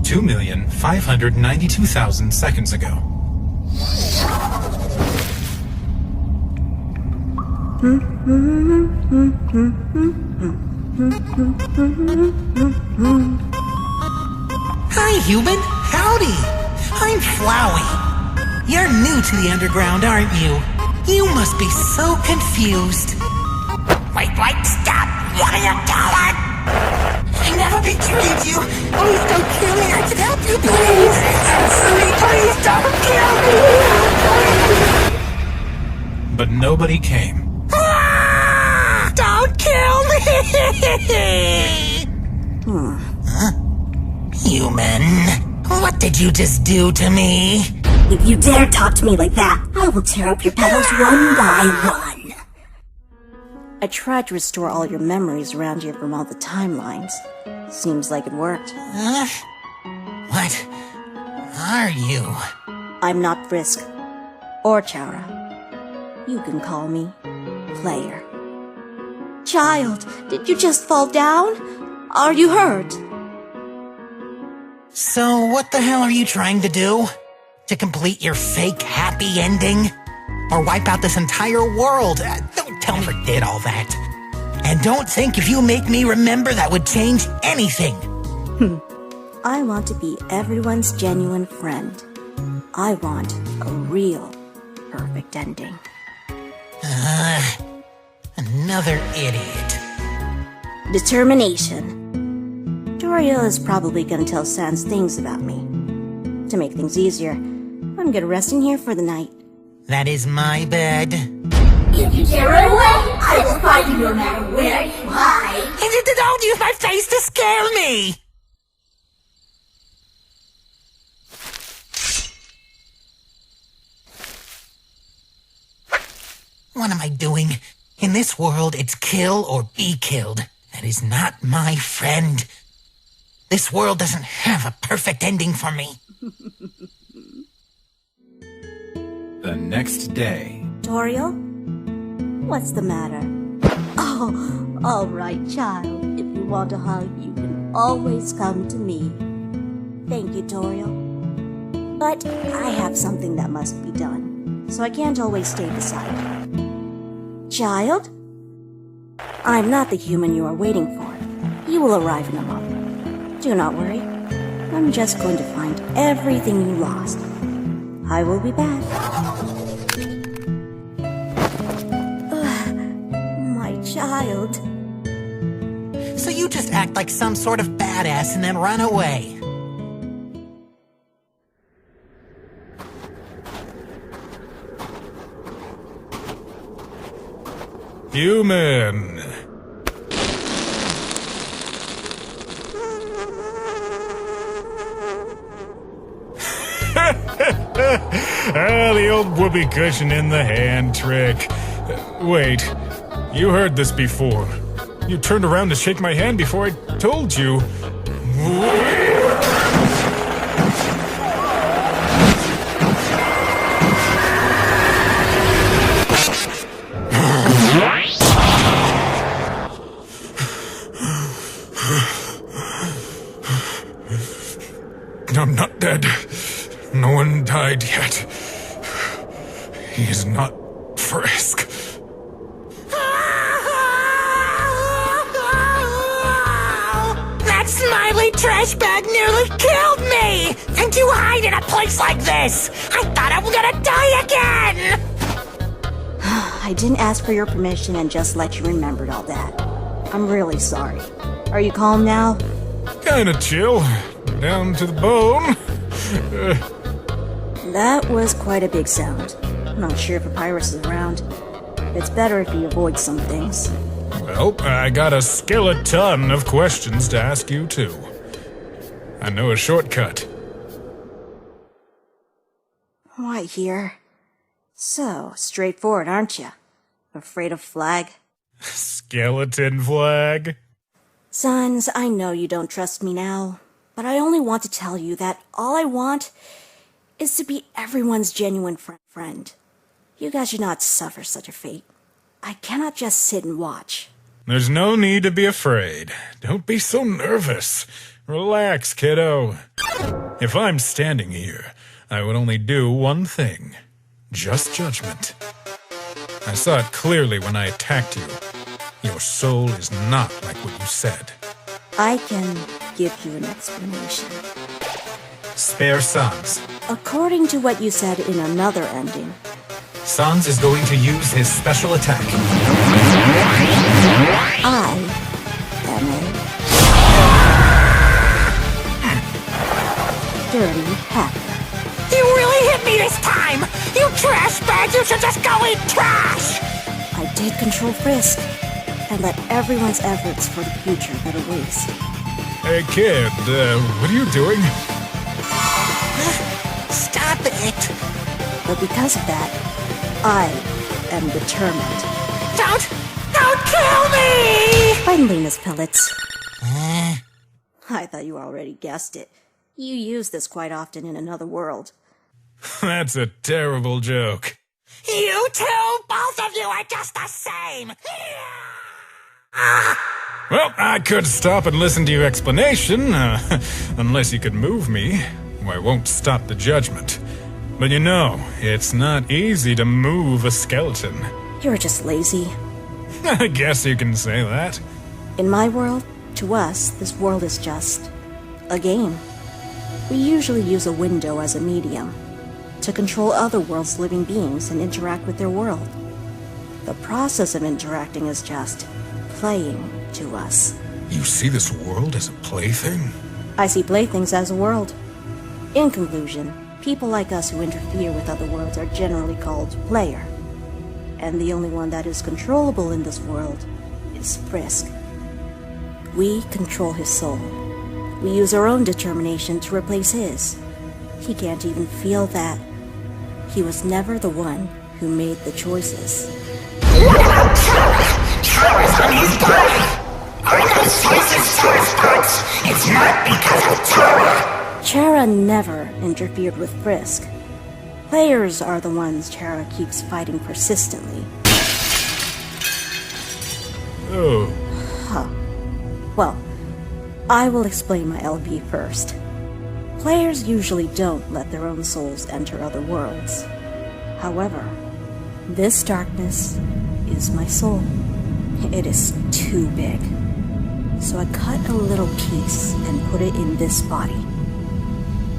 2,592,000 seconds ago. Hi, human. Howdy. I'm Flowey. You're new to the underground, aren't you? You must be so confused. Wait, stop! What are you doing? I never betrayed you. Please don't kill me. I can help you, please. Please don't kill me. But nobody came. Don't kill me! Huh? Human, what did you just do to me? If you dare talk to me like that, I will tear up your petals one by one. I tried to restore all your memories around here from all the timelines. Seems like it worked. What are you? I'm not Frisk or Chara. You can call me Player. Child, did you just fall down? Are you hurt? So what the hell are you trying to do? To complete your fake happy ending? Or wipe out this entire world? Don't tell me you did all that. And don't think if you make me remember that would change anything. I want to be everyone's genuine friend. I want a real perfect ending. Another idiot. Determination. Toriel is probably gonna tell Sans things about me. To make things easier, I'm gonna rest in here for the night. That is my bed. If you dare run away, I will find you no matter where you hide. Don't use my face to scare me! What am I doing? In this world, it's kill or be killed. That is not my friend. This world doesn't have a perfect ending for me. The next day. Toriel? What's the matter? Oh, all right, child. If you want a hug, you can always come to me. Thank you, Toriel. But I have something that must be done, so I can't always stay beside you. Child? I'm not the human you are waiting for. You will arrive in a moment. Do not worry. I'm just going to find everything you lost. I will be back. My child. So you just act like some sort of badass and then run away. Human. The old whoopee cushion in the hand trick. Wait, you heard this before. You turned around to shake my hand before I told you. I'm not dead. No one died yet. He is not Frisk. That smiley trash bag nearly killed me! And you hide in a place like this! I thought I was gonna die again! I didn't ask for your permission and just let you remembered all that. I'm really sorry. Are you calm now? Kinda chill. Down to the bone. That was quite a big sound. I'm not sure if a Papyrus is around. It's better if you avoid some things. Well, I got a skeleton of questions to ask you, too. I know a shortcut. Right here. So, straightforward, aren't you? Afraid of flag? Skeleton flag? Sons, I know you don't trust me now, but I only want to tell you that all I want is to be everyone's genuine friend. You guys should not suffer such a fate. I cannot just sit and watch. There's no need to be afraid. Don't be so nervous. Relax, kiddo. If I'm standing here, I would only do one thing. Just judgment. I saw it clearly when I attacked you. Your soul is not like what you said. I can give you an explanation. Spare Sans. According to what you said in another ending, Sans is going to use his special attack. I am a dirty hacker. You really hit me this time! You trash bag! You should just go eat trash! I did control Frisk and let everyone's efforts for the future go to waste. Hey kid, what are you doing? Stop it! But because of that, I am determined. Don't kill me! Finally, Miss Pellets. I thought you already guessed it. You use this quite often in another world. That's a terrible joke. You two, both of you are just the same! Well, I could stop and listen to your explanation, unless you could move me. I won't stop the judgment. But you know, it's not easy to move a skeleton. You're just lazy. I guess you can say that. In my world, to us, this world is just a game. We usually use a window as a medium to control other worlds' living beings and interact with their world. The process of interacting is just playing to us. You see this world as a plaything? I see playthings as a world. In conclusion, people like us who interfere with other worlds are generally called player. And the only one that is controllable in this world is Frisk. We control his soul. We use our own determination to replace his. He can't even feel that. He was never the one who made the choices. What about Tara? Tara's on his body! Are those choices Tara's parts? It's not because of Tara! Chara never interfered with Frisk. Players are the ones Chara keeps fighting persistently. Oh. Huh. Well, I will explain my LB first. Players usually don't let their own souls enter other worlds. However, this darkness is my soul. It is too big. So I cut a little piece and put it in this body.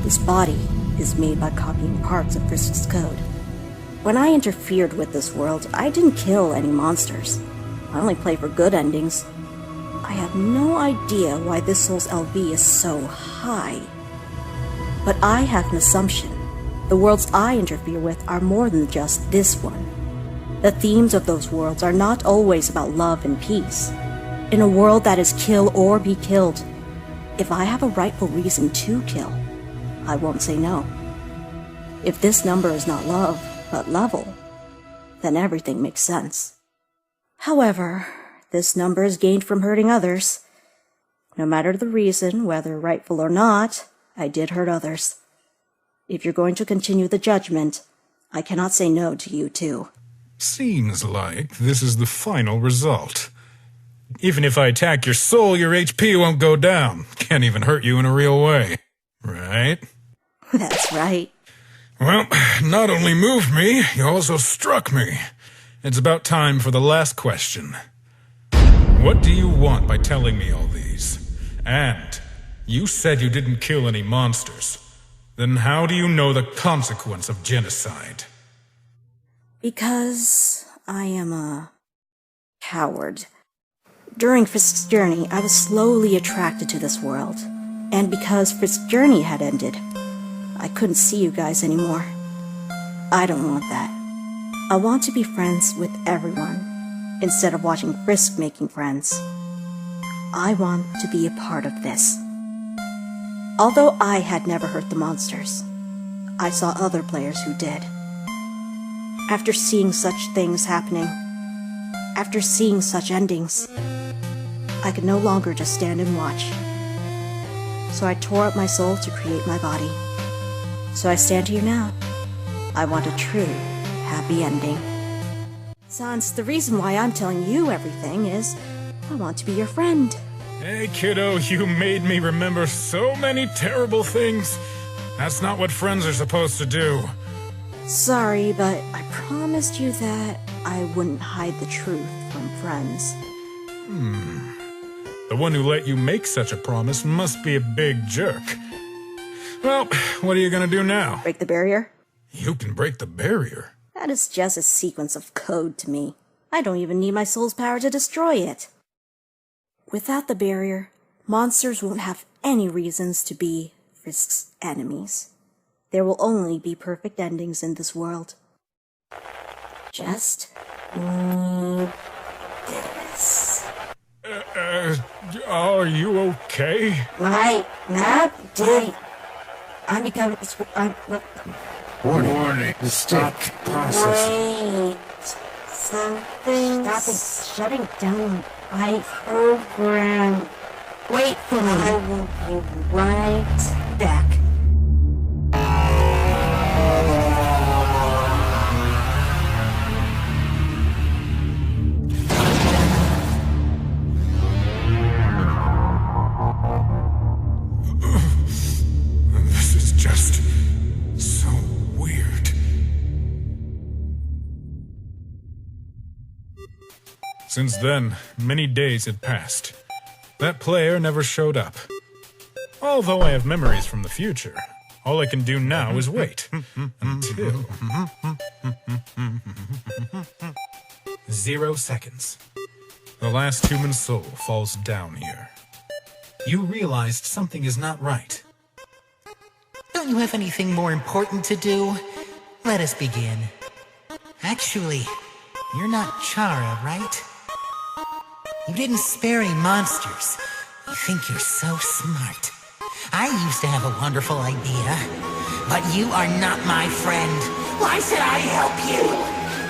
This body is made by copying parts of Frisk's code. When I interfered with this world, I didn't kill any monsters. I only play for good endings. I have no idea why this soul's LV is so high. But I have an assumption. The worlds I interfere with are more than just this one. The themes of those worlds are not always about love and peace. In a world that is kill or be killed, if I have a rightful reason to kill, I won't say no. If this number is not love, but level, then everything makes sense. However, this number is gained from hurting others. No matter the reason, whether rightful or not, I did hurt others. If you're going to continue the judgment, I cannot say no to you too. Seems like this is the final result. Even if I attack your soul, your HP won't go down. Can't even hurt you in a real way. Right? That's right. Well, not only moved me, you also struck me. It's about time for the last question. What do you want by telling me all these? And you said you didn't kill any monsters. Then how do you know the consequence of genocide? Because I am a coward. During Frisk's journey, I was slowly attracted to this world. And because Frisk's journey had ended, I couldn't see you guys anymore. I don't want that. I want to be friends with everyone, instead of watching Frisk making friends. I want to be a part of this. Although I had never hurt the monsters, I saw other players who did. After seeing such things happening, after seeing such endings, I could no longer just stand and watch. So I tore up my soul to create my body. So I stand here now. I want a true, happy ending. Sans, the reason why I'm telling you everything is I want to be your friend. Hey, kiddo, you made me remember so many terrible things. That's not what friends are supposed to do. Sorry, but I promised you that I wouldn't hide the truth from friends. The one who let you make such a promise must be a big jerk. Well, what are you gonna do now? Break the barrier? You can break the barrier. That is just a sequence of code to me. I don't even need my soul's power to destroy it. Without the barrier, monsters won't have any reasons to be Frisk's enemies. There will only be perfect endings in this world. Just need this. Are you okay? My update. I'm becoming. Warning. Mistake. Processing. Wait. Something. Stop it. Shutting down my program. Wait for me. I will be right back. This is just so weird. Since then, many days had passed. That player never showed up. Although I have memories from the future, all I can do now is wait until 0 seconds. The last human soul falls down here. You realized something is not right. Don't you have anything more important to do? Let us begin. Actually, you're not Chara, right? You didn't spare any monsters. You think you're so smart. I used to have a wonderful idea, but you are not my friend. Why should I help you?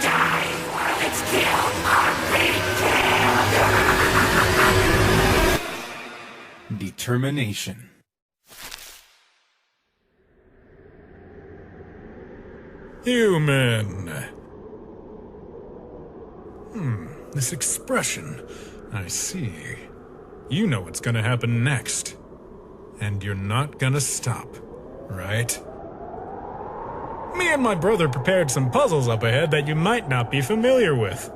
Die while it's killed or be killed. Determination. Human. This expression. I see. You know what's gonna happen next. And you're not gonna stop, right? Me and my brother prepared some puzzles up ahead that you might not be familiar with.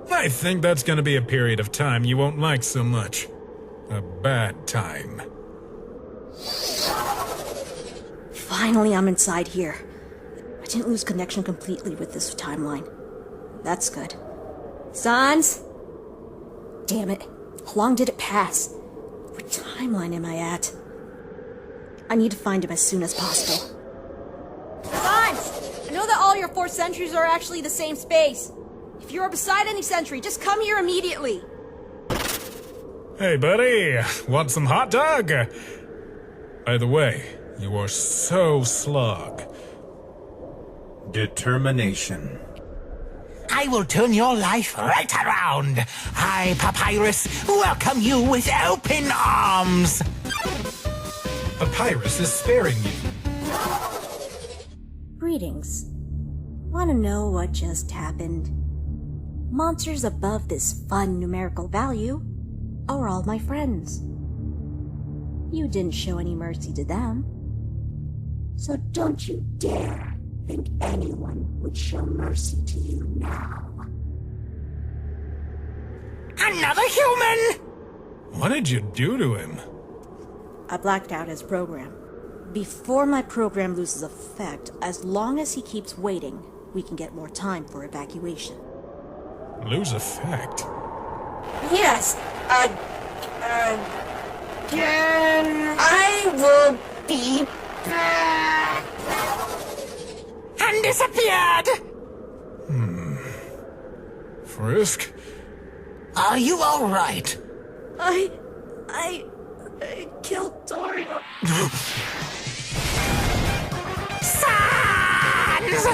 I think that's gonna be a period of time you won't like so much. A bad time. Finally, I'm inside here. I didn't lose connection completely with this timeline. That's good. Sans? Damn it. How long did it pass? What timeline am I at? I need to find him as soon as possible. Sans! I know that all your 4 sentries are actually the same space. If you are beside any sentry, just come here immediately. Hey, buddy, want some hot dog? By the way, you are so slug. Determination. I will turn your life right around. I, Papyrus, welcome you with open arms. Papyrus is sparing you. Greetings. Want to know what just happened? Monsters above this fun numerical value are all my friends. You didn't show any mercy to them. So don't you dare think anyone would show mercy to you now. Another human! What did you do to him? I blacked out his program. Before my program loses effect, as long as he keeps waiting, we can get more time for evacuation. Lose effect? Yes, again. I will be back. And disappeared! Frisk? Are you alright? I killed Dario. Sans!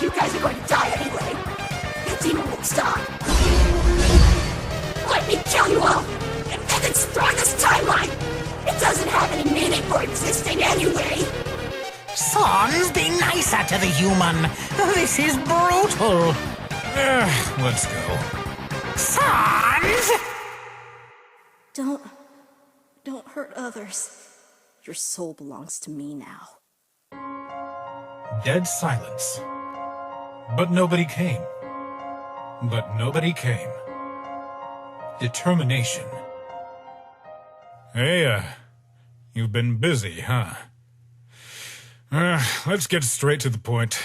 You guys are going to die anyway. The demon won't stop. Let me kill you all, and then destroy this timeline. It doesn't have any meaning for existing anyway. Sans, be nicer to the human. This is brutal. Let's go. Sans! Don't hurt others. Your soul belongs to me now. Dead silence. But nobody came. Determination. Hey, you've been busy, huh? Let's get straight to the point.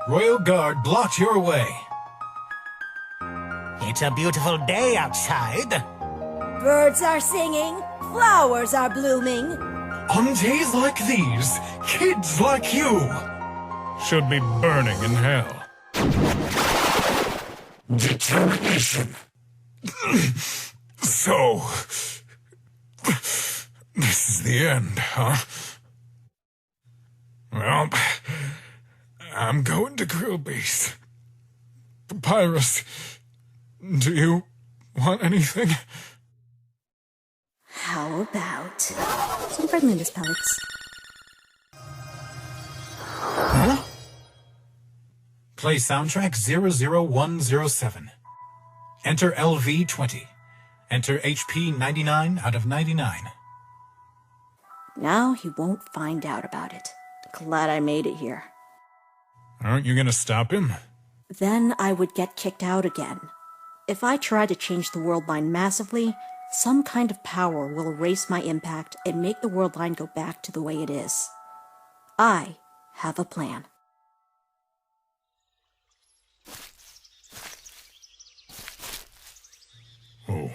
Royal Guard, blocked your way. It's a beautiful day outside. Birds are singing, flowers are blooming. On days like these, kids like you should be burning in hell. Determination. So, this is the end, huh? Well, I'm going to Grillby's. Papyrus, do you want anything? How about some friendliness pellets? Huh? Play soundtrack 00107. Enter LV 20. Enter HP 99 out of 99. Now he won't find out about it. Glad I made it here. Aren't you gonna stop him? Then I would get kicked out again. If I try to change the world line massively, some kind of power will erase my impact and make the world line go back to the way it is. I have a plan. Oh,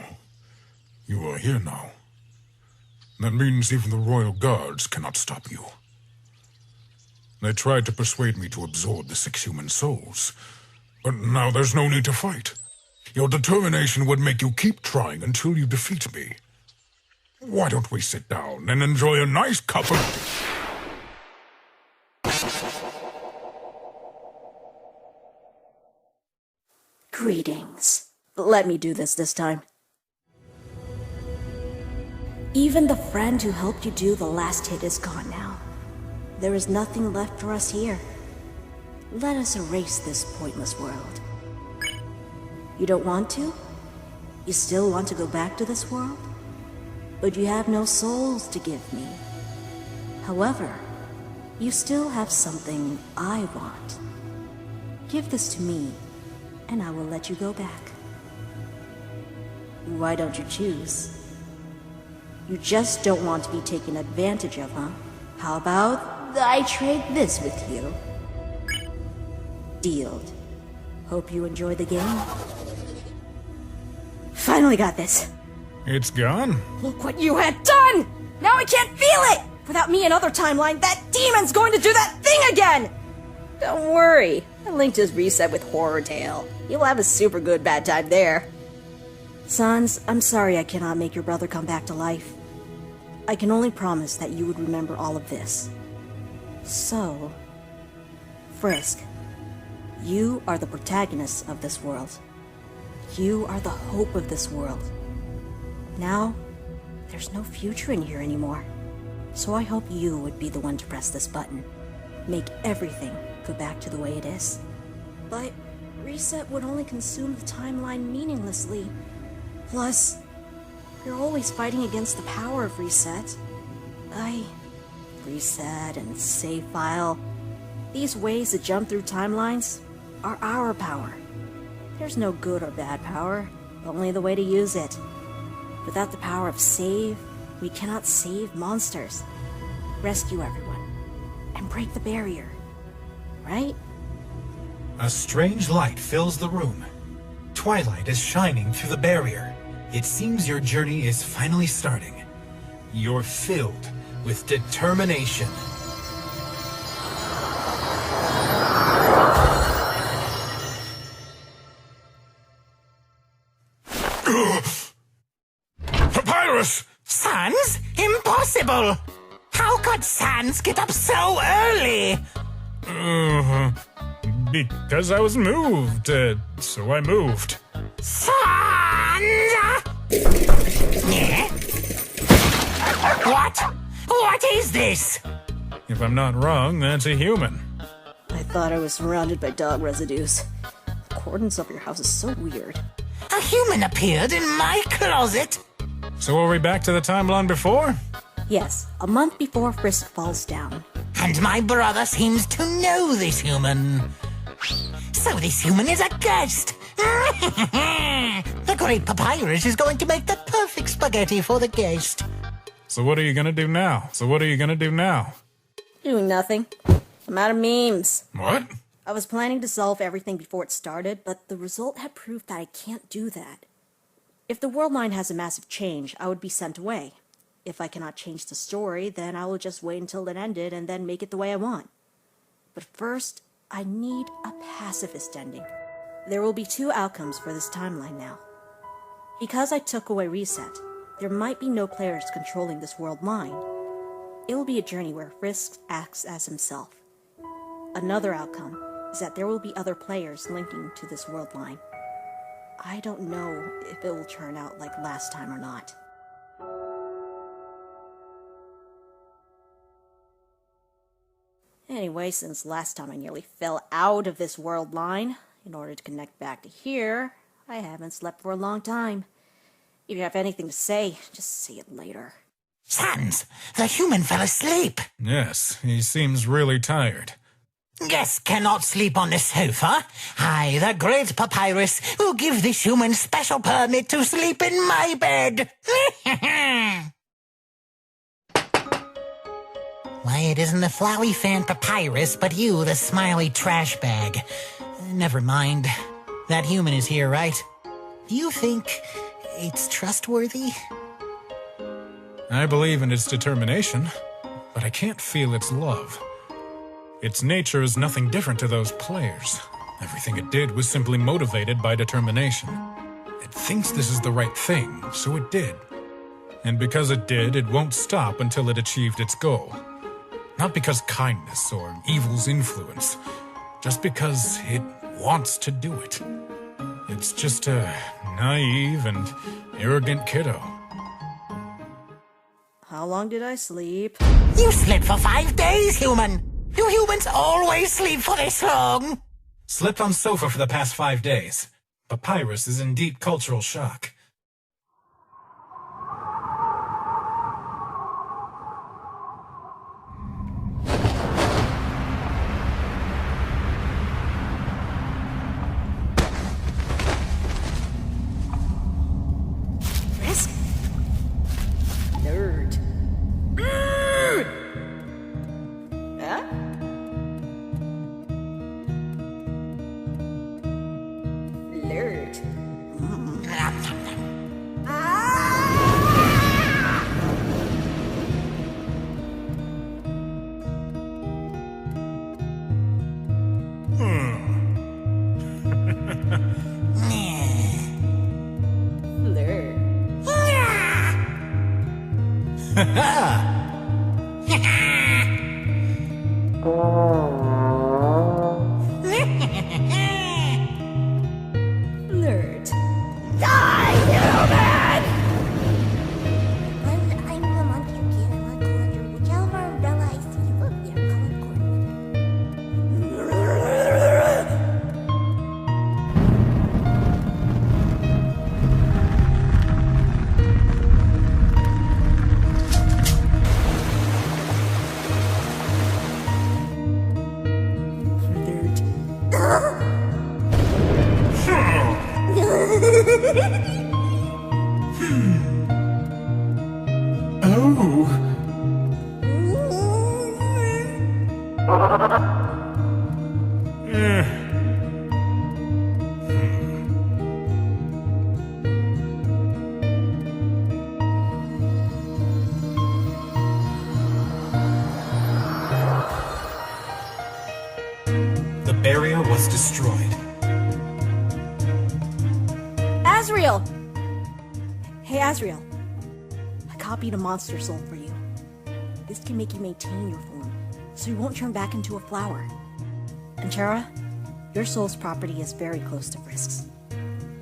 you are here now. That means even the Royal Guards cannot stop you. They tried to persuade me to absorb the 6 human souls, but now there's no need to fight. Your determination would make you keep trying until you defeat me. Why don't we sit down and enjoy a nice cup of... Greetings. Let me do this time. Even the friend who helped you do the last hit is gone now. There is nothing left for us here. Let us erase this pointless world. You don't want to? You still want to go back to this world? But you have no souls to give me. However, you still have something I want. Give this to me, and I will let you go back. Why don't you choose? You just don't want to be taken advantage of, huh? How about I trade this with you? Dealed. Hope you enjoy the game. Finally got this. It's gone? Look what you had done! Now I can't feel it! Without me and other timeline, that demon's going to do that thing again! Don't worry, I linked his reset with Horror Tale. You'll have a super good bad time there. Sons, I'm sorry I cannot make your brother come back to life. I can only promise that you would remember all of this. So, Frisk, you are the protagonist of this world. You are the hope of this world. Now, there's no future in here anymore. So I hope you would be the one to press this button. Make everything go back to the way it is. But reset would only consume the timeline meaninglessly. Plus, you're always fighting against the power of reset. Reset and save file. These ways to jump through timelines are our power. There's no good or bad power, only the way to use it. Without the power of save, we cannot save monsters, rescue everyone, and break the barrier. Right? A strange light fills the room. Twilight is shining through the barrier. It seems your journey is finally starting. You're filled with determination. Papyrus! Sans? Impossible! How could Sans get up so early? Because I was moved, so I moved. Sans! Yeah? What? What is this? If I'm not wrong, that's a human. I thought I was surrounded by dog residues. The cordons of your house is so weird. A human appeared in my closet. So are we back to the timeline before? Yes, a month before Frisk falls down. And my brother seems to know this human. So this human is a ghost. The great papyrus is going to make the perfect spaghetti for the ghost. So what are you gonna do now? Doing nothing. I'm out of memes. What? I was planning to solve everything before it started, but the result had proved that I can't do that. If the world line has a massive change, I would be sent away. If I cannot change the story, then I will just wait until it ended and then make it the way I want. But first, I need a pacifist ending. There will be 2 outcomes for this timeline now. Because I took away Reset, there might be no players controlling this world line. It will be a journey where Frisk acts as himself. Another outcome is that there will be other players linking to this world line. I don't know if it will turn out like last time or not. Anyway, since last time I nearly fell out of this world line, in order to connect back to here, I haven't slept for a long time. If you have anything to say, just say it later. Sans, the human fell asleep. Yes, he seems really tired. Guests cannot sleep on the sofa. I, the great papyrus, will give this human special permit to sleep in my bed. Why, it isn't the flowy fan papyrus, but you, the smiley trash bag. Never mind. That human is here, right? Do you think it's trustworthy? I believe in its determination, but I can't feel its love. Its nature is nothing different to those players. Everything it did was simply motivated by determination. It thinks this is the right thing, so it did. And because it did, it won't stop until it achieved its goal. Not because kindness or evil's influence, just because it wants to do it. It's just a naive and arrogant kiddo. How long did I sleep? You slept for 5 days, human. You humans always sleep for this long. Slept on sofa for the past 5 days. Papyrus is in deep cultural shock. Frisk? Nerd. Huh? Nerd. Nerd. Die, human! I'm the monkey kid. I'm a conjure. Whichever umbrella I see, look, they're color coordinated. The barrier was destroyed. Azrael! Hey, Azrael. I copied a monster soul for you. This can make you maintain your form, so you won't turn back into a flower. And Tara, your soul's property is very close to Frisk's.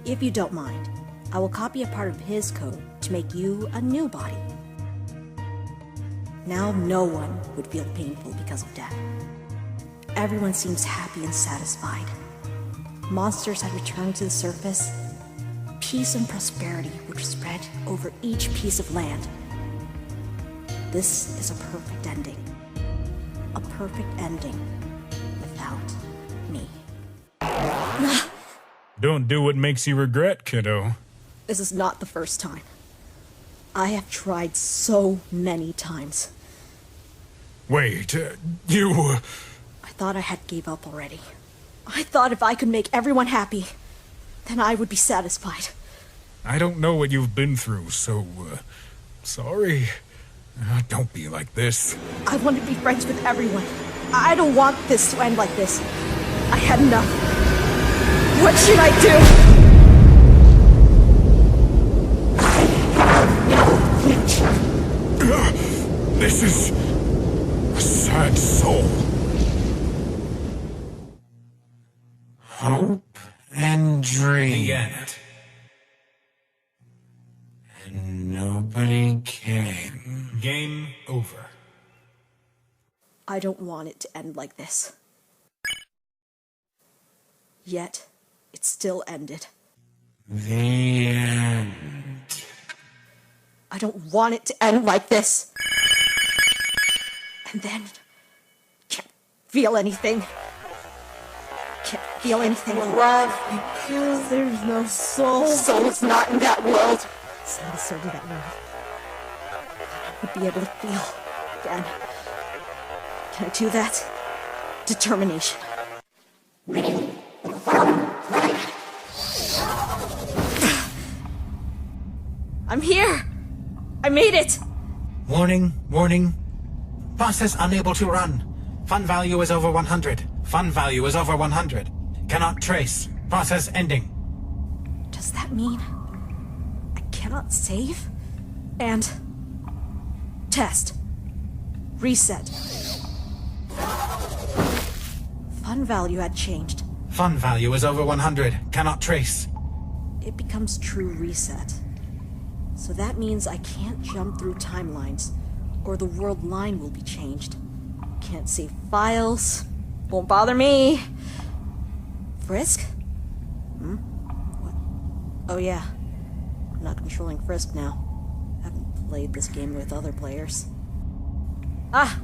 If you don't mind, I will copy a part of his code to make you a new body. Now no one would feel painful because of death. Everyone seems happy and satisfied. Monsters had returned to the surface. peace and prosperity would spread over each piece of land. This is a perfect ending. A perfect ending without me. Don't do what makes you regret, kiddo. This is not the first time. I have tried so many times. Wait, you... I thought I had gave up already. I thought if I could make everyone happy, then I would be satisfied. I don't know what you've been through, so, sorry. Don't be like this. I want to be friends with everyone. I don't want this to end like this. I had enough. What should I do? This is a sad soul. Hope and dream. The end. And nobody came. Game over. I don't want it to end like this. Yet, it still ended. The end. I don't want it to end like this. And then, can't feel anything. Can't feel anything. Love, because there's no soul. Soul's not in that world. It's not a certain that world. I would be able to feel again. Can I do that? Determination. I'm here! I made it! Warning, warning. Process unable to run. Fun value is over 100. Fun value is over 100. Cannot trace. Process ending. Does that mean I cannot save? And test. Reset. Fun value had changed. Fun value is over 100. Cannot trace. It becomes true reset. So that means I can't jump through timelines, or the world line will be changed. Can't save files. Won't bother me. Frisk? What? Oh yeah. I'm not controlling Frisk now. Haven't played this game with other players. Ah!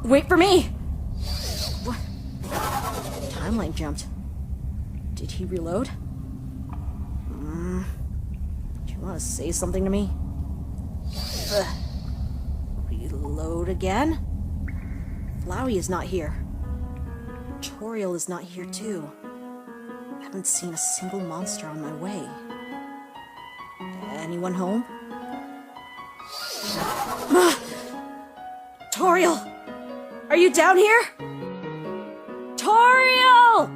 Wait for me! What? Timeline jumped. Did he reload? Do you want to say something to me? Reload again? Flowey is not here. Toriel is not here too. Haven't seen a single monster on my way. Anyone home? Toriel! Are you down here? Toriel!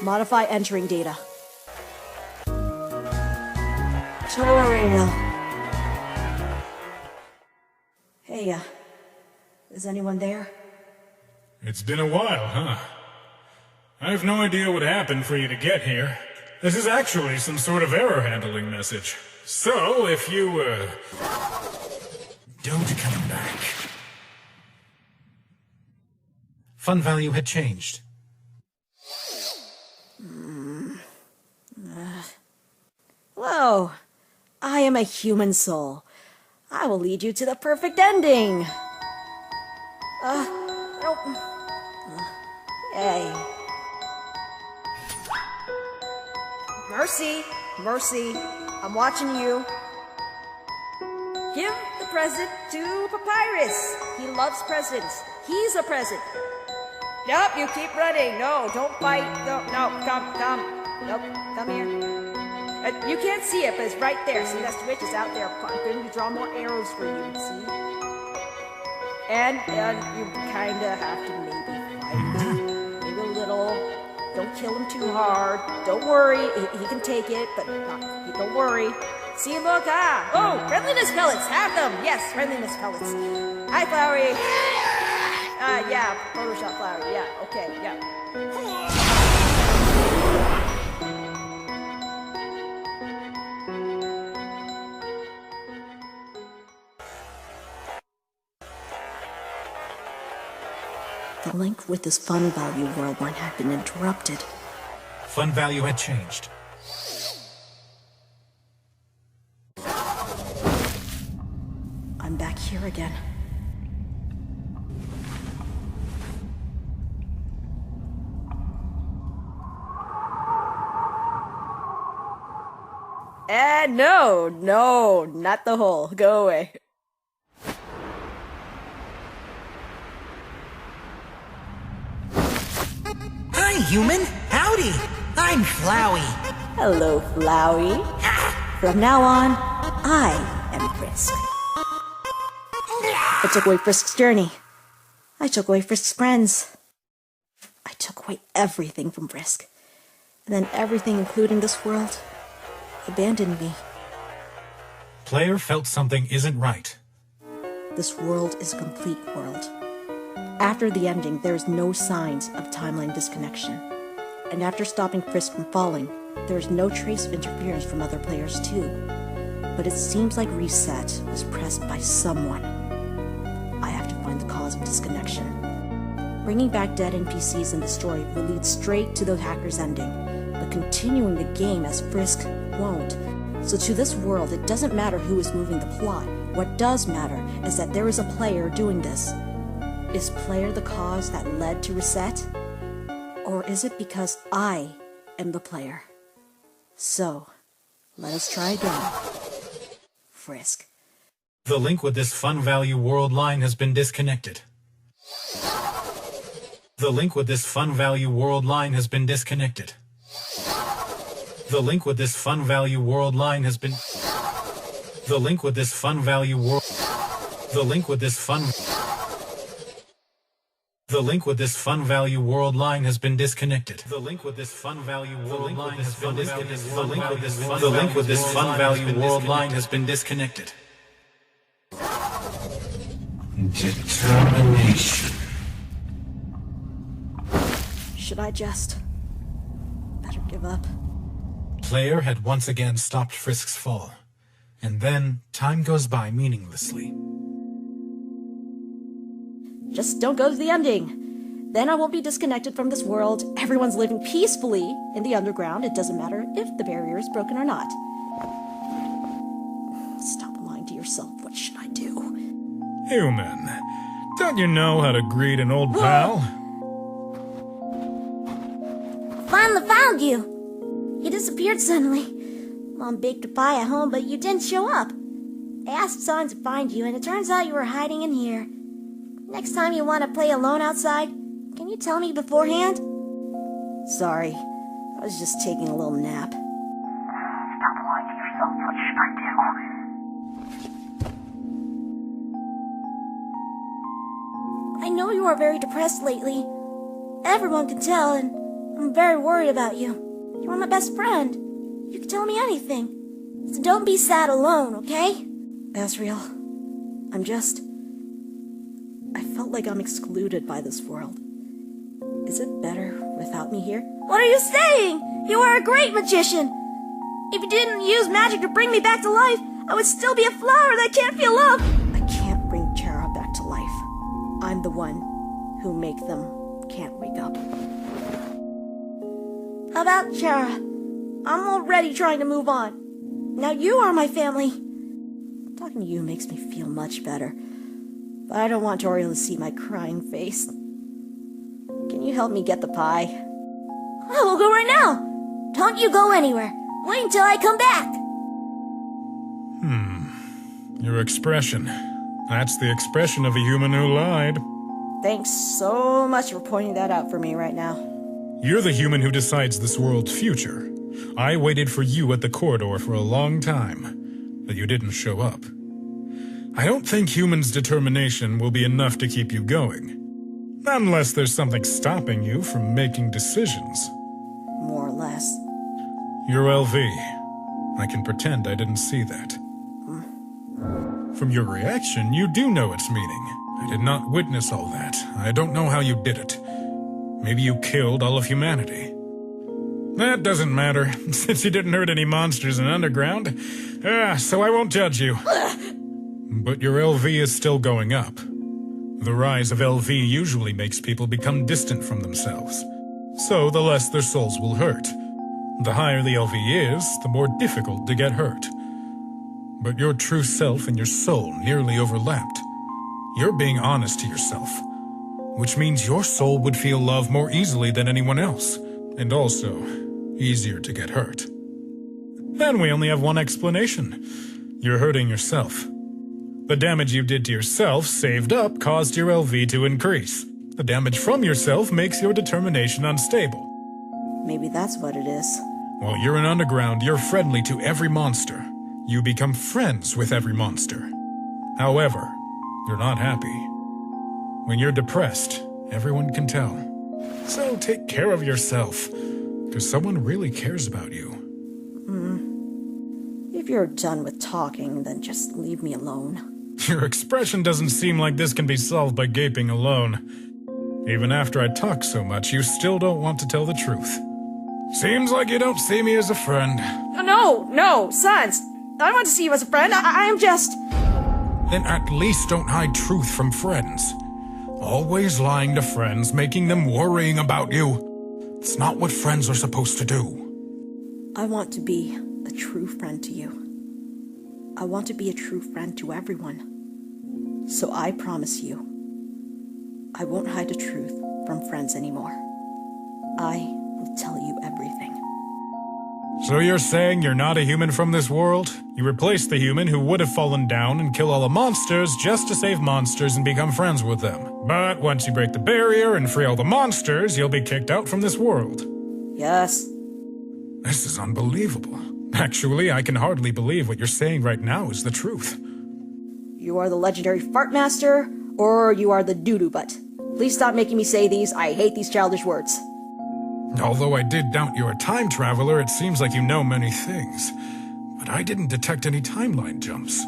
Modify entering data. Toriel. Hey, is anyone there? It's been a while, huh? I have no idea what happened for you to get here. This is actually some sort of error handling message. So, if you, don't come back. Fun value had changed. Hello. I am a human soul. I will lead you to the perfect ending. Hey. Mercy, Mercy, I'm watching you. Give the present to Papyrus. He loves presents. He's a present. Nope, you keep running. No, don't fight. No, come. Nope, come here. You can't see it, but it's right there. See, that switch is out there. I'm going to draw more arrows for you, see? And you kind of have to maybe fight. Maybe a little. Don't kill him too hard. Don't worry. He can take it, but don't worry. See, look, oh, friendliness pellets. Have them. Yes, friendliness pellets. Hi, Flowery. Yeah, Photoshop Flowery. Yeah, okay, yeah. The link with this fun value world line had been interrupted. Fun value had changed. I'm back here again. No, not the hole. Go away. Hi, human. Howdy. I'm Flowey. Hello, Flowey. From now on, I am Frisk. I took away Frisk's journey. I took away Frisk's friends. I took away everything from Frisk. And then everything, including this world, abandoned me. Player felt something isn't right. This world is a complete world. After the ending, there is no signs of timeline disconnection. And after stopping Frisk from falling, there is no trace of interference from other players too. But it seems like reset was pressed by someone. I have to find the cause of disconnection. Bringing back dead NPCs in the story will lead straight to the hacker's ending, but continuing the game as Frisk won't. So to this world, it doesn't matter who is moving the plot. What does matter is that there is a player doing this. Is player the cause that led to reset? Or is it because I am the player? So, let us try again. Frisk. The link with this fun value world line has been disconnected. The link with this fun value world line has been disconnected. The link with this fun value world line has been... The link with this fun value world... The link with this fun... The link with this fun value world line has been disconnected. The link with this fun value world line has been disconnected. The link with this fun value world line has been disconnected. Determination. Should I just... better give up? Player had once again stopped Frisk's fall. And then, time goes by meaninglessly. Just don't go to the ending. Then I won't be disconnected from this world. Everyone's living peacefully in the underground. It doesn't matter if the barrier is broken or not. Stop lying to yourself. What should I do? Human, don't you know how to greet an old pal? Finally found you. You disappeared suddenly. Mom baked a pie at home, but you didn't show up. I asked Son to find you, and it turns out you were hiding in here. Next time you want to play alone outside, can you tell me beforehand? Sorry. I was just taking a little nap. Stop lying to yourself. What should I do? I know you are very depressed lately. Everyone can tell, and I'm very worried about you. You are my best friend. You can tell me anything. So don't be sad alone, okay? Asriel, I felt like I'm excluded by this world. Is it better without me here? What are you saying? You are a great magician. If you didn't use magic to bring me back to life, I would still be a flower that can't feel love. I can't bring Chara back to life. I'm the one who make them can't wake up. How about Chara? I'm already trying to move on. Now you are my family. Talking to you makes me feel much better. But I don't want Toriel to see my crying face. Can you help me get the pie? I will go right now. Don't you go anywhere. Wait until I come back. Your expression. That's the expression of a human who lied. Thanks so much for pointing that out for me right now. You're the human who decides this world's future. I waited for you at the corridor for a long time, but you didn't show up. I don't think humans' determination will be enough to keep you going. Unless there's something stopping you from making decisions. More or less. You're LV. I can pretend I didn't see that. From your reaction, you do know its meaning. I did not witness all that. I don't know how you did it. Maybe you killed all of humanity. That doesn't matter, since you didn't hurt any monsters in Underground. So I won't judge you. But your LV is still going up. The rise of LV usually makes people become distant from themselves, so the less their souls will hurt. The higher the LV is, the more difficult to get hurt. But your true self and your soul nearly overlapped. You're being honest to yourself, which means your soul would feel love more easily than anyone else, and also easier to get hurt. Then we only have one explanation. You're hurting yourself. The damage you did to yourself saved up caused your LV to increase. The damage from yourself makes your determination unstable. Maybe that's what it is. While you're in Underground, you're friendly to every monster. You become friends with every monster. However, you're not happy. When you're depressed, everyone can tell. So take care of yourself, because someone really cares about you. If you're done with talking, then just leave me alone. Your expression doesn't seem like this can be solved by gaping alone. Even after I talk so much, you still don't want to tell the truth. Seems like you don't see me as a friend. No, Sans. I want to see you as a friend. I am just... Then at least don't hide truth from friends. Always lying to friends, making them worrying about you. It's not what friends are supposed to do. I want to be a true friend to you. I want to be a true friend to everyone. So I promise you, I won't hide the truth from friends anymore. I will tell you everything. So you're saying you're not a human from this world? You replaced the human who would have fallen down and kill all the monsters just to save monsters and become friends with them. But once you break the barrier and free all the monsters, you'll be kicked out from this world. Yes. This is unbelievable. Actually, I can hardly believe what you're saying right now is the truth. You are the legendary fart master, or you are the doo-doo butt. Please stop making me say these. I hate these childish words. Although I did doubt you're a time traveler, it seems like you know many things. But I didn't detect any timeline jumps.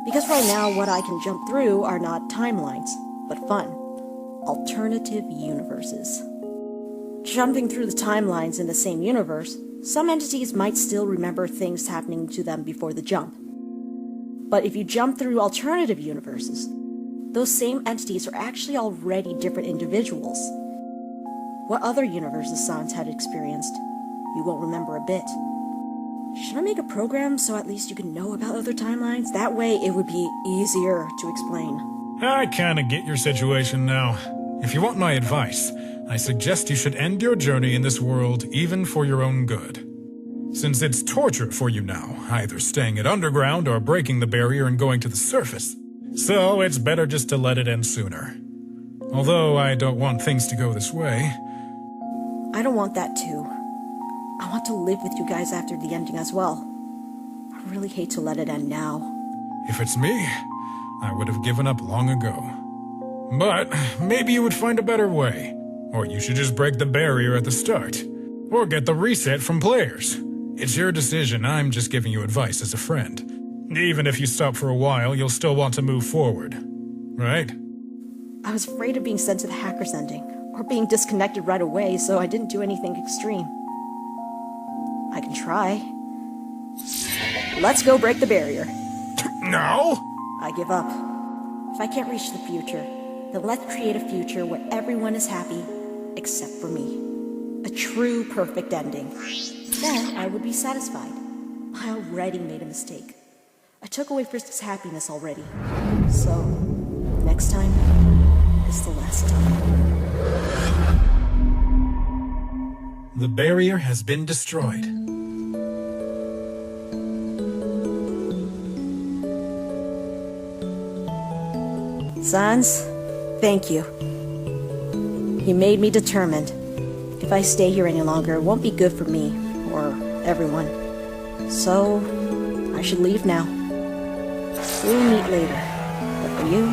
Because right now, what I can jump through are not timelines, but fun. Alternative universes. Jumping through the timelines in the same universe, some entities might still remember things happening to them before the jump. But if you jump through alternative universes, those same entities are actually already different individuals. What other universes Sans had experienced, you won't remember a bit. Should I make a program so at least you can know about other timelines? That way it would be easier to explain. I kinda get your situation now. If you want my advice, I suggest you should end your journey in this world even for your own good. Since it's torture for you now, either staying at Underground or breaking the barrier and going to the surface. So it's better just to let it end sooner. Although I don't want things to go this way. I don't want that too. I want to live with you guys after the ending as well. I really hate to let it end now. If it's me, I would have given up long ago. But maybe you would find a better way. Or you should just break the barrier at the start. Or get the reset from players. It's your decision, I'm just giving you advice as a friend. Even if you stop for a while, you'll still want to move forward. Right? I was afraid of being sent to the hacker's ending, or being disconnected right away, so I didn't do anything extreme. I can try. Let's go break the barrier. No! I give up. If I can't reach the future, then let's create a future where everyone is happy, except for me. A true perfect ending. Then I would be satisfied. I already made a mistake. I took away Frisk's happiness already. So, next time is the last time. The barrier has been destroyed. Sans, thank you. You made me determined. If I stay here any longer, it won't be good for me, or everyone. So, I should leave now. We'll meet later. But for you,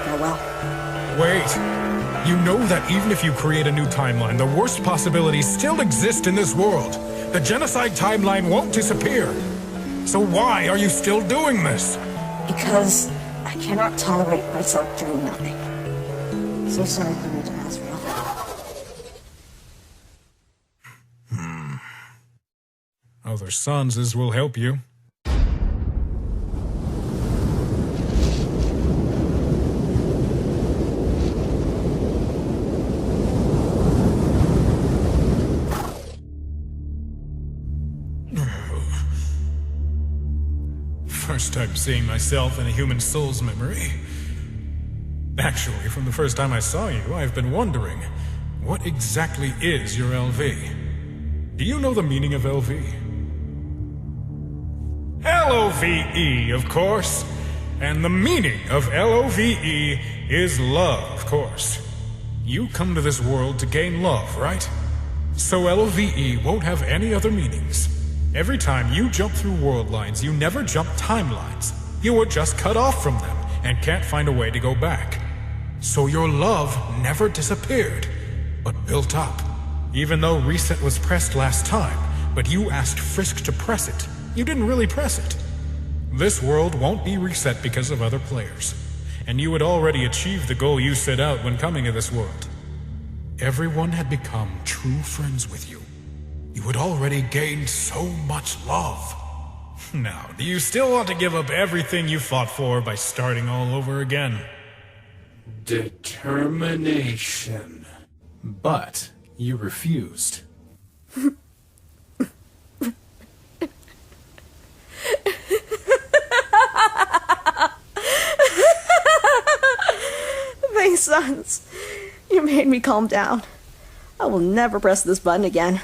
farewell. Wait. You know that even if you create a new timeline, the worst possibilities still exist in this world. The genocide timeline won't disappear. So why are you still doing this? Because I cannot tolerate myself doing nothing. So sorry for me to ask for help. Other Sanses will help you. First time seeing myself in a human soul's memory. Actually, from the first time I saw you, I've been wondering, what exactly is your LV? Do you know the meaning of LV? LOVE, of course. And the meaning of LOVE is love, of course. You come to this world to gain love, right? So LOVE won't have any other meanings. Every time you jump through world lines, you never jump timelines. You were just cut off from them and can't find a way to go back. So your love never disappeared, but built up. Even though reset was pressed last time, but you asked Frisk to press it. You didn't really press it. This world won't be reset because of other players. And you had already achieved the goal you set out when coming to this world. Everyone had become true friends with you. You had already gained so much love. Now, do you still want to give up everything you fought for by starting all over again? Determination. But you refused. Thanks, Sons. You made me calm down. I will never press this button again.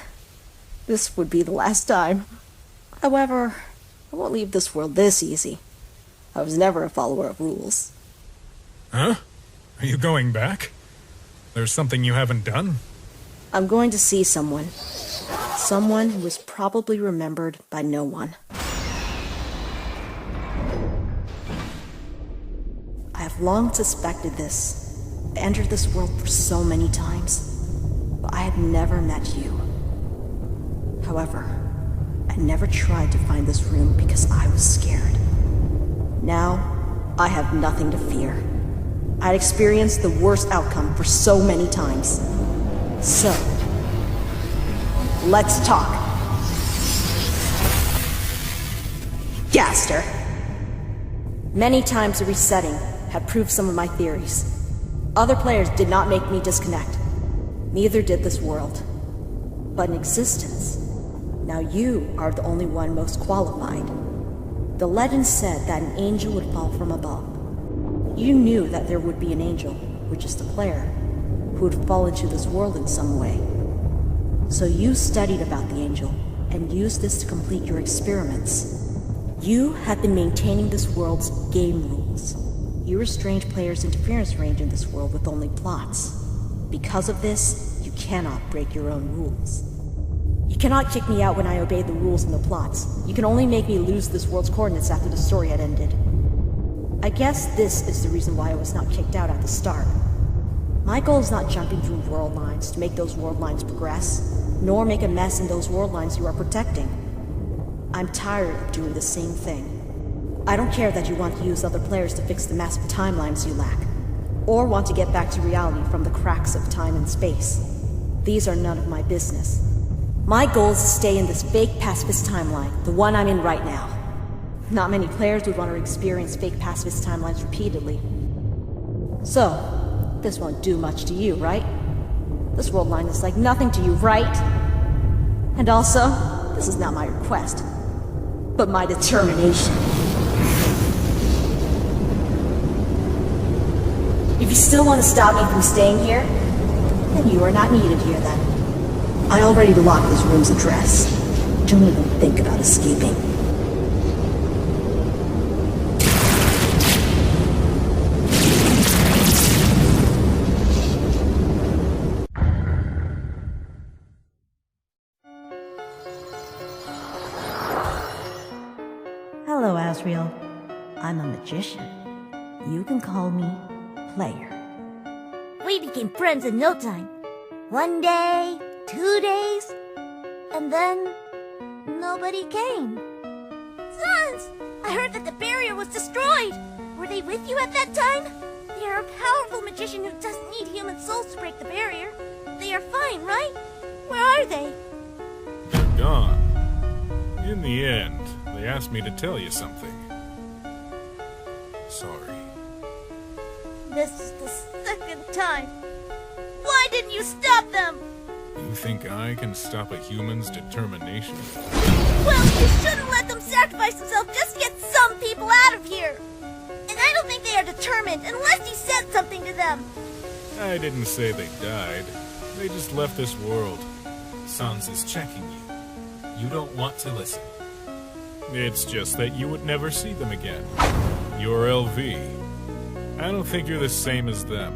This would be the last time. However, I won't leave this world this easy. I was never a follower of rules. Huh? Are you going back? There's something you haven't done? I'm going to see someone. Someone who is probably remembered by no one. I have long suspected this. I entered this world for so many times, but I had never met you. However, I never tried to find this room because I was scared. Now, I have nothing to fear. I'd experienced the worst outcome for so many times. So, let's talk. Gaster. Many times the resetting had proved some of my theories. Other players did not make me disconnect. Neither did this world. But in existence, now you are the only one most qualified. The legend said that an angel would fall from above. You knew that there would be an angel, which is the player, who would fall into this world in some way. So you studied about the angel and used this to complete your experiments. You had been maintaining this world's game rules. You restrained players' interference range in this world with only plots. Because of this, you cannot break your own rules. You cannot kick me out when I obey the rules and the plots. You can only make me lose this world's coordinates after the story had ended. I guess this is the reason why I was not kicked out at the start. My goal is not jumping through world lines to make those world lines progress, nor make a mess in those world lines you are protecting. I'm tired of doing the same thing. I don't care that you want to use other players to fix the massive timelines you lack, or want to get back to reality from the cracks of time and space. These are none of my business. My goal is to stay in this fake pacifist timeline, the one I'm in right now. Not many players would want to experience fake pacifist timelines repeatedly. So, this won't do much to you, right? This world line is like nothing to you, right? And also, this is not my request, but my determination. If you still want to stop me from staying here, then you are not needed here then. I already locked this room's address. Don't even think about escaping. Hello, Asriel. I'm a magician. You can call me Player. We became friends in no time. 1 day, 2 days, and then nobody came. Sons! I heard that the barrier was destroyed. Were they with you at that time? They are a powerful magician who doesn't need human souls to break the barrier. They are fine, right? Where are they? Gone. In the end, they asked me to tell you something. Sorry. This is the second time. Why didn't you stop them? You think I can stop a human's determination? Well, you shouldn't let them sacrifice themselves just to get some people out of here. And I don't think they are determined unless you said something to them. I didn't say they died. They just left this world. Sans is checking you. You don't want to listen. It's just that you would never see them again. You're LV. I don't think you're the same as them.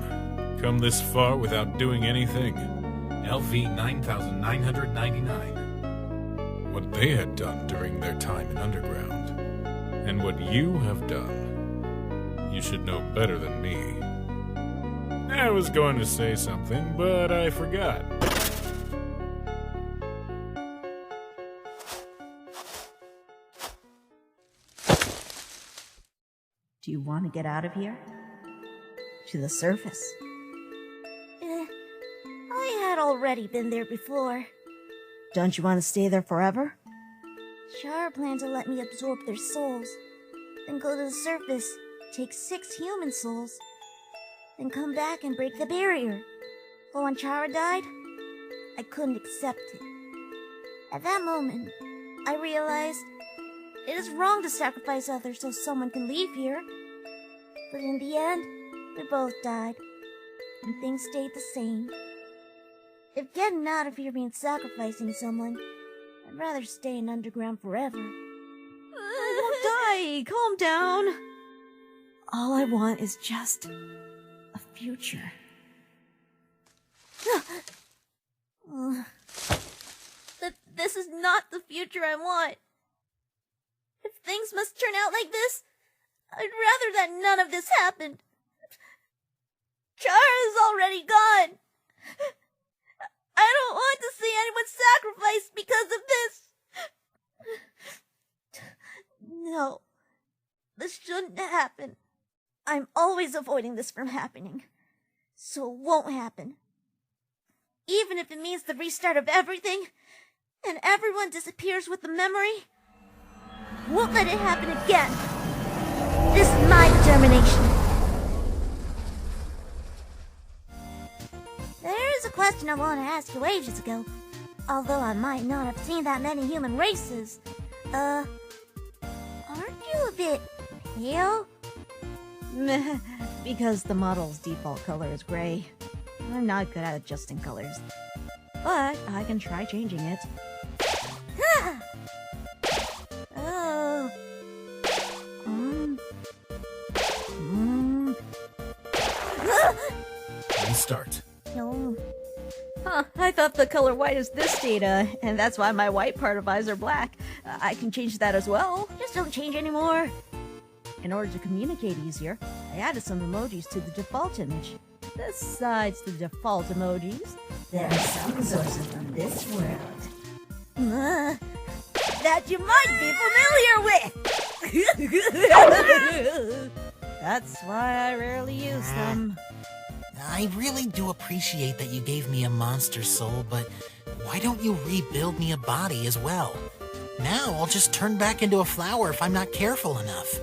Come this far without doing anything. LV 9999. What they had done during their time in Underground, and what you have done. You should know better than me. I was going to say something, but I forgot. Do you want to get out of here? To the surface? I had already been there before. Don't you want to stay there forever? Char planned to let me absorb their souls, then go to the surface, take 6 human souls, then come back and break the barrier. But when Chara died, I couldn't accept it. At that moment, I realized it is wrong to sacrifice others so someone can leave here. But in the end, we both died, and things stayed the same. If getting out of here means sacrificing someone, I'd rather stay in Underground forever. I won't die. Calm down. All I want is just a future. This is not the future I want. If things must turn out like this, I'd rather that none of this happened. Chara is already gone. I don't want to see anyone sacrificed because of this. No, this shouldn't happen. I'm always avoiding this from happening, so it won't happen. Even if it means the restart of everything, and everyone disappears with the memory, won't let it happen again. This is my determination. There is a question I want to ask you ages ago, although I might not have seen that many human races. Aren't you a bit pale? Meh, because the model's default color is gray. I'm not good at adjusting colors, but I can try changing it. Oh. Restart. No. Huh, I thought the color white is this data, and that's why my white part of eyes are black. I can change that as well. Just don't change anymore. In order to communicate easier, I added some emojis to the default image. Besides the default emojis, there are some sources from this world That you might be familiar with! That's why I rarely use them. I really do appreciate that you gave me a monster soul, but why don't you rebuild me a body as well? Now I'll just turn back into a flower if I'm not careful enough.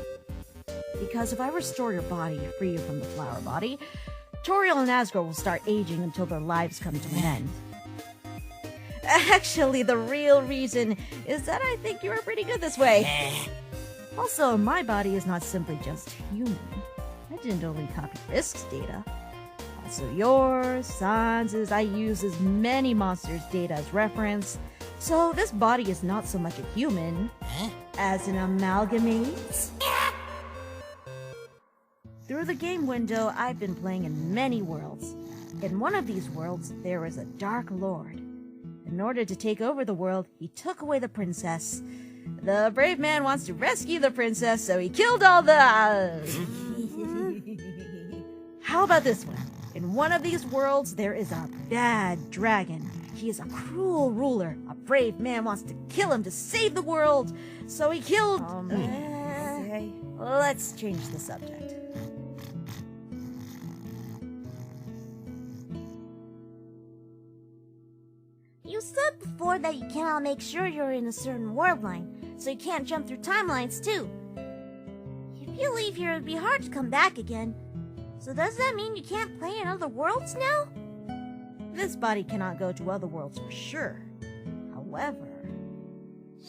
Because if I restore your body, free you from the flower body, Toriel and Asgore will start aging until their lives come to an end. Actually, the real reason is that I think you are pretty good this way. Also, my body is not simply just human. I didn't only copy Risk's data. Also yours, Sans's, I use as many monsters' data as reference. So this body is not so much a human as an amalgamate. Through the game window, I've been playing in many worlds. In one of these worlds, there is a Dark Lord. In order to take over the world, he took away the princess. The brave man wants to rescue the princess, so he killed all the... How about this one? In one of these worlds, there is a bad dragon. He is a cruel ruler. A brave man wants to kill him to save the world, so he killed... Let's change the subject. You said before that you cannot make sure you're in a certain world line, so you can't jump through timelines too. If you leave here, it'd be hard to come back again. So does that mean you can't play in other worlds now? This body cannot go to other worlds for sure. However,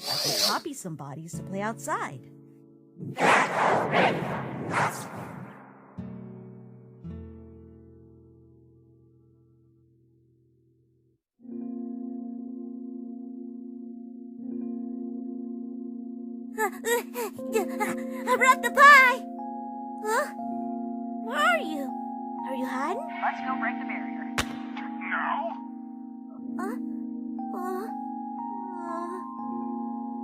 I can copy some bodies to play outside. I brought the pie! Huh? Where are you? Are you hiding? Let's go break the barrier.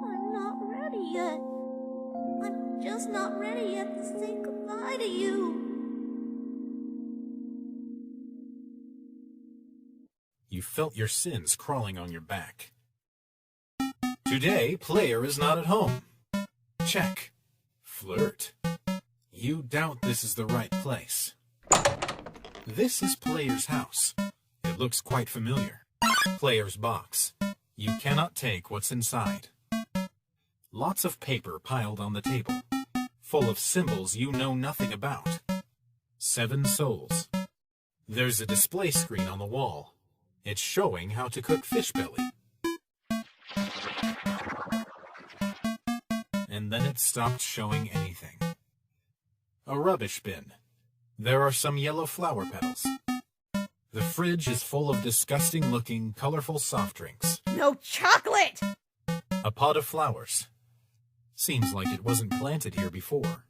I'm not ready yet. I'm just not ready yet to say goodbye to you. You felt your sins crawling on your back. Today, player is not at home. Check. Flirt. You doubt this is the right place. This is player's house. It looks quite familiar. Player's box. You cannot take what's inside. Lots of paper piled on the table, full of symbols you know nothing about. 7 souls. There's a display screen on the wall. It's showing how to cook fish belly. And then it stopped showing anything. A rubbish bin. There are some yellow flower petals. The fridge is full of disgusting-looking, colorful soft drinks. No chocolate! A pot of flowers. Seems like it wasn't planted here before.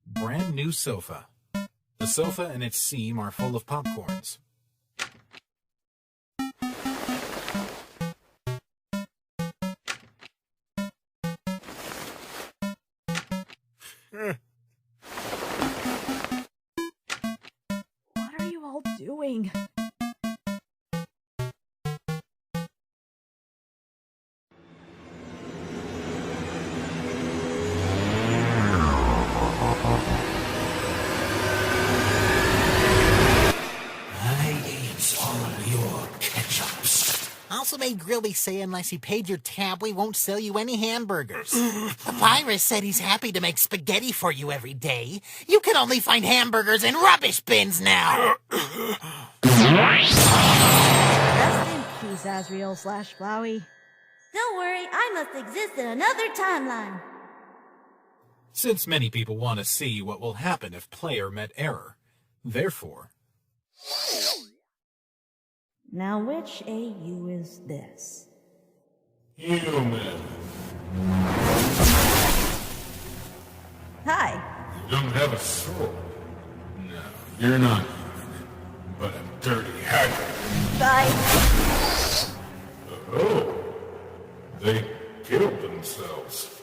Brand new sofa. The sofa and its seam are full of popcorns. What are you all doing? I ate all your ketchups. Also made Grilby say unless you paid your tab, we won't sell you any hamburgers. Papyrus said he's happy to make spaghetti for you every day. You can only find hamburgers in rubbish bins now. Rest in peace, Azrael/Flowey. Don't worry, I must exist in another timeline. Since many people want to see what will happen if player met error, therefore... Now, which AU is this? Human. Hi. You don't have a soul. No, you're not human, but a dirty hacker. Bye. Oh, they killed themselves.